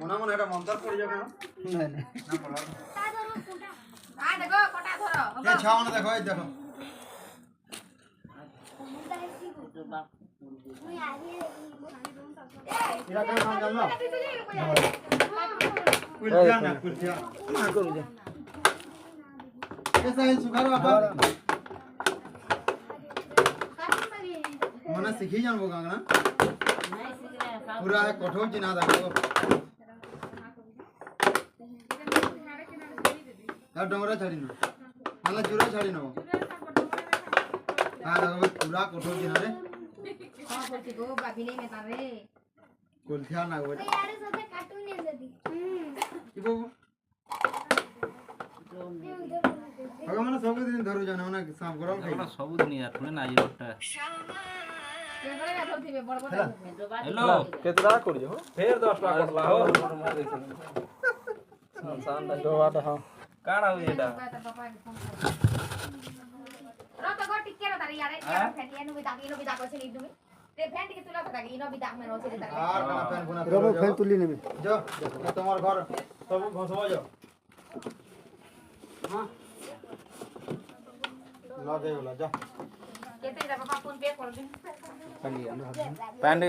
মনে মনে এটা মন্তর পড়ি যাবে না না না পড়া দেখো কটা ধরো এই ছাওনা দেখো এই দেখো এরা কেন নাম জানো কুলজিয়া না কুলজিয়া না করু যা कैसा है सुखार बाबा मना सीखी जान वो गाना पूरा है कठोर चिना देखो यार डोंगरा छाड़ी ना माला जुरा छाड़ी ना हां देखो पूरा कठोर चिना रे हां बोलती गो बाबी नहीं में तारे कुलथिया ना वो यार सोते कार्टून नहीं देती की बाबू अगर मैंने सब दिन धरो जाना ना शाम करो खाई सब दिन यार थोड़े ना आइबटा हेलो केतरा करियो हो फेर 10 टा करला हो शान दो बात हां काना हो एटा रत गो टिके र तारे यार यार फैन नु बिदा को से नी ते फैन के तुला पता कि इनो बिदा में रोसे तारे यार कना फैन गुना रबो फैन तुली नेबे जो तुम्हार घर सब घसवा जाओ हां ला दे बोला जा केते रे पापा फोन पे कर दिन पैंड